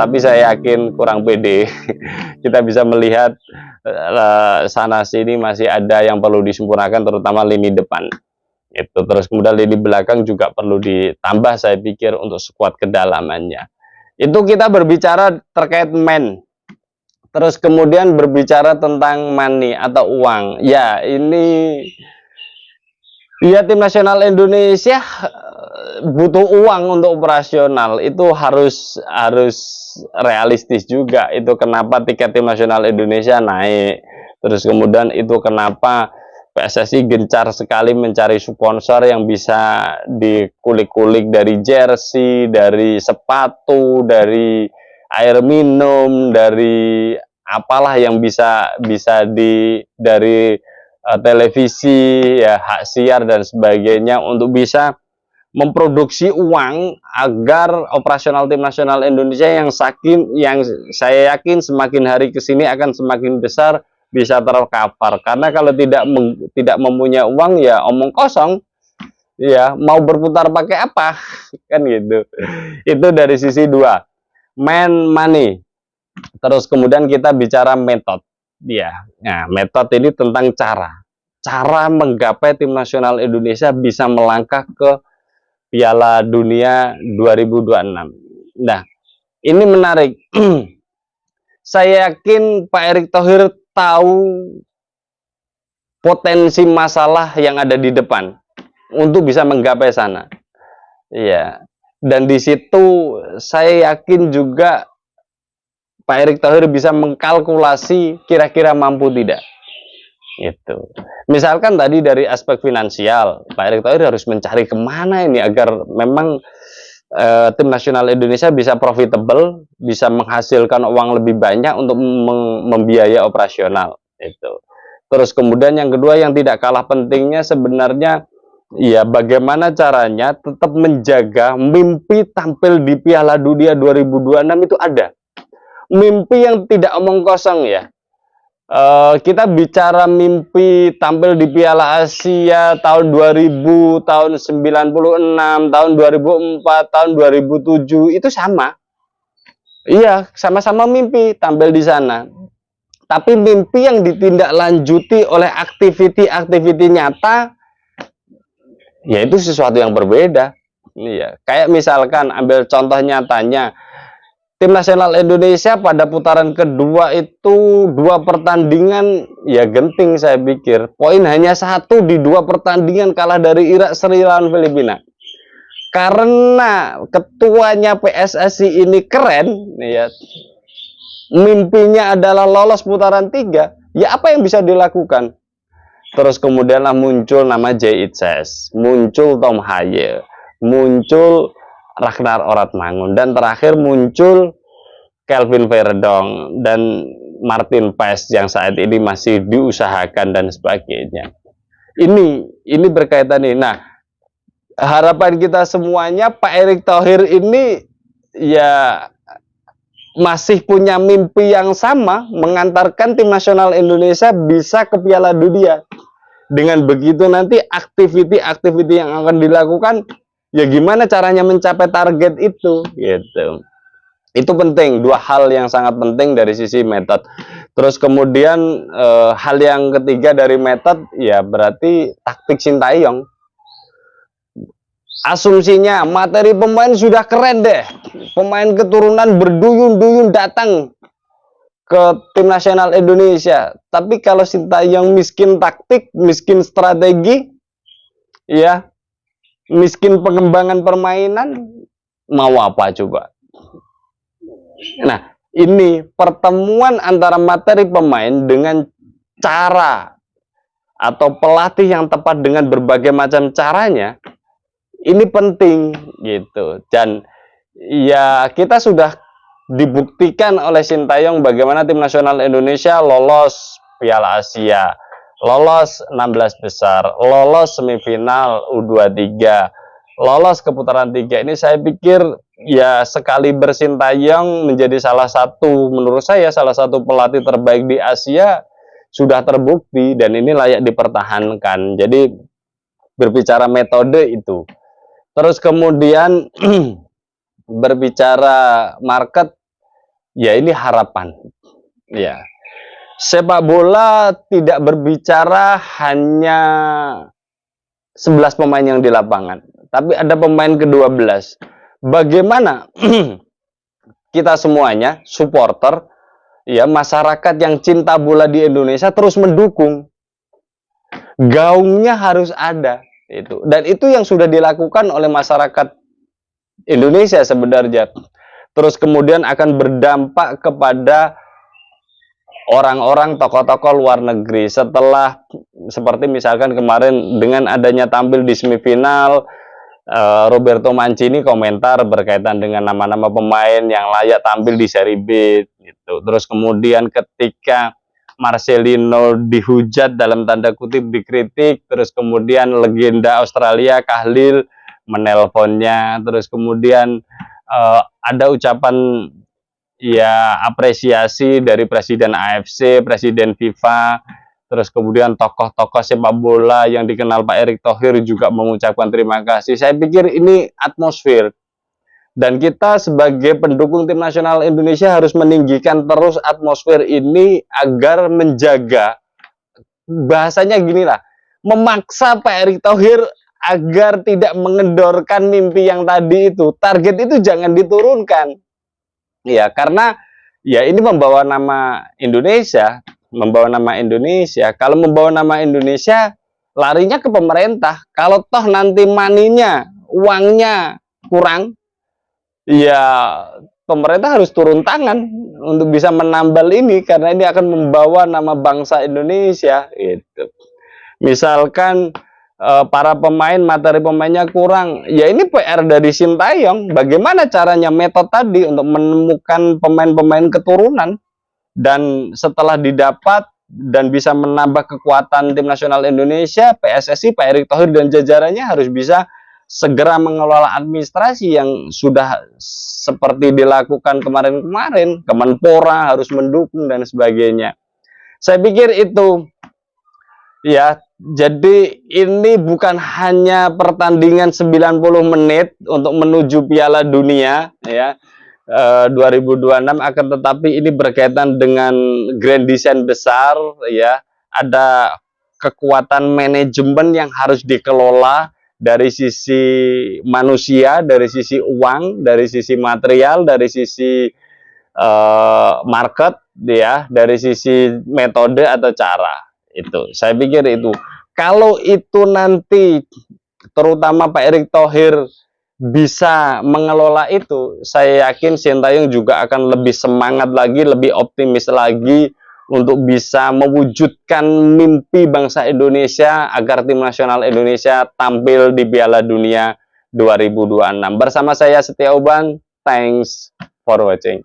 tapi saya yakin kurang pede. Kita bisa melihat sana sini masih ada yang perlu disempurnakan, terutama lini depan. Itu terus kemudian lini belakang juga perlu ditambah, saya pikir, untuk skuad kedalamannya. Itu kita berbicara terkait man. Terus kemudian berbicara tentang money atau uang. Ya, ini ya tim nasional Indonesia butuh uang untuk operasional. Itu harus realistis juga. Itu kenapa tiket tim nasional Indonesia naik. Terus kemudian itu kenapa PSSI gencar sekali mencari sponsor yang bisa dikulik-kulik dari jersey, dari sepatu, dari air minum, dari apalah yang bisa dari televisi, ya, hak siar dan sebagainya, untuk bisa memproduksi uang agar operasional tim nasional Indonesia yang saya yakin semakin hari kesini akan semakin besar, bisa tercover. Karena kalau tidak mempunyai uang, ya omong kosong, ya mau berputar pakai apa, kan gitu. Itu dari sisi dua, money. Terus kemudian kita bicara metode, ya. Nah, metode ini tentang cara menggapai tim nasional Indonesia bisa melangkah ke Piala Dunia 2026. Nah, ini menarik. Saya yakin Pak Erick Thohir tahu potensi masalah yang ada di depan untuk bisa menggapai sana. Iya. Dan di situ saya yakin juga Pak Erick Thohir bisa mengkalkulasi kira-kira mampu tidak. Itu. Misalkan tadi dari aspek finansial, Pak Erick Thohir harus mencari kemana ini agar memang tim nasional Indonesia bisa profitable, bisa menghasilkan uang lebih banyak untuk membiayai operasional. Itu. Terus kemudian yang kedua yang tidak kalah pentingnya sebenarnya, ya, bagaimana caranya tetap menjaga mimpi tampil di Piala Dunia 2026 itu ada. Mimpi yang tidak omong kosong, ya. Kita bicara mimpi tampil di Piala Asia tahun 2000, tahun 96, tahun 2004, tahun 2007, itu sama. Iya, sama-sama mimpi tampil di sana. Tapi mimpi yang ditindaklanjuti oleh aktiviti nyata, ya itu sesuatu yang berbeda. Iya, kayak misalkan ambil contoh nyatanya, tim nasional Indonesia pada putaran kedua itu 2 pertandingan, ya genting saya pikir. Poin hanya 1 di 2 pertandingan, kalah dari Irak, Sri lawan Filipina. Karena ketuanya PSSI ini keren, ya, mimpinya adalah lolos putaran 3, ya apa yang bisa dilakukan? Terus kemudianlah muncul nama Jay Itzes, muncul Tom Haye, muncul Ragnar Oratmangun, dan terakhir muncul Kelvin Verdong dan Martin Paes yang saat ini masih diusahakan dan sebagainya. Ini berkaitan ini. Nah, harapan kita semuanya Pak Erick Thohir ini ya masih punya mimpi yang sama, mengantarkan tim nasional Indonesia bisa ke Piala Dunia. Dengan begitu nanti aktiviti yang akan dilakukan, ya gimana caranya mencapai target itu, gitu. Itu penting, 2 hal yang sangat penting dari sisi metode. Terus kemudian hal yang ketiga dari metode, ya berarti taktik Sintayong. Asumsinya materi pemain sudah keren deh, pemain keturunan berduyun-duyun datang ke tim nasional Indonesia. Tapi kalau Sintayong miskin taktik, miskin strategi, ya miskin pengembangan permainan, mau apa coba? Nah, ini pertemuan antara materi pemain dengan cara atau pelatih yang tepat dengan berbagai macam caranya, ini penting, gitu. Dan ya kita sudah dibuktikan oleh Sintayong bagaimana tim nasional Indonesia lolos Piala Asia, lolos 16 besar, lolos semifinal U23, lolos ke putaran 3. Ini saya pikir ya sekali Sintayong menjadi menurut saya salah satu pelatih terbaik di Asia, sudah terbukti dan ini layak dipertahankan. Jadi berbicara metode itu. Terus kemudian berbicara market, ya ini harapan. Ya, sepak bola tidak berbicara hanya 11 pemain yang di lapangan, tapi ada pemain ke-12. Bagaimana kita semuanya, supporter, ya masyarakat yang cinta bola di Indonesia terus mendukung. Gaungnya harus ada itu. Dan itu yang sudah dilakukan oleh masyarakat Indonesia sebenarnya. Terus kemudian akan berdampak kepada orang-orang tokoh-tokoh luar negeri setelah seperti misalkan kemarin dengan adanya tampil di semifinal, Roberto Mancini komentar berkaitan dengan nama-nama pemain yang layak tampil di Serie B gitu. Terus kemudian ketika Marcelino dihujat dalam tanda kutip, dikritik, terus kemudian legenda Australia Khalil menelponnya, terus kemudian ada ucapan ya apresiasi dari Presiden AFC, Presiden FIFA, terus kemudian tokoh-tokoh sepak bola yang dikenal Pak Erick Thohir juga mengucapkan terima kasih. Saya pikir ini atmosfer. Dan kita sebagai pendukung tim nasional Indonesia harus meninggikan terus atmosfer ini agar menjaga, bahasanya gini lah, memaksa Pak Erick Thohir agar tidak mengendorkan mimpi yang tadi itu. Target itu jangan diturunkan. Ya, karena ya ini membawa nama Indonesia, membawa nama Indonesia. Kalau membawa nama Indonesia, larinya ke pemerintah. Kalau toh nanti maninya, uangnya kurang, ya pemerintah harus turun tangan untuk bisa menambal ini karena ini akan membawa nama bangsa Indonesia gitu. Misalkan para pemain, materi pemainnya kurang, ya ini PR dari Sintayong. Bagaimana caranya, metode tadi untuk menemukan pemain-pemain keturunan, dan setelah didapat dan bisa menambah kekuatan tim nasional Indonesia, PSSI, Pak Erick Thohir dan jajarannya harus bisa segera mengelola administrasi yang sudah seperti dilakukan kemarin-kemarin. Kemenpora harus mendukung dan sebagainya. Saya pikir itu. Ya, jadi ini bukan hanya pertandingan 90 menit untuk menuju Piala Dunia ya 2026, akan tetapi ini berkaitan dengan grand design besar ya. Ada kekuatan manajemen yang harus dikelola dari sisi manusia, dari sisi uang, dari sisi material, dari sisi market ya, dari sisi metode atau cara. Itu saya pikir itu, kalau itu nanti terutama Pak Erick Thohir bisa mengelola itu, saya yakin Sintayong juga akan lebih semangat lagi, lebih optimis lagi untuk bisa mewujudkan mimpi bangsa Indonesia agar tim nasional Indonesia tampil di Piala Dunia 2026. Bersama saya Setia Uban, thanks for watching.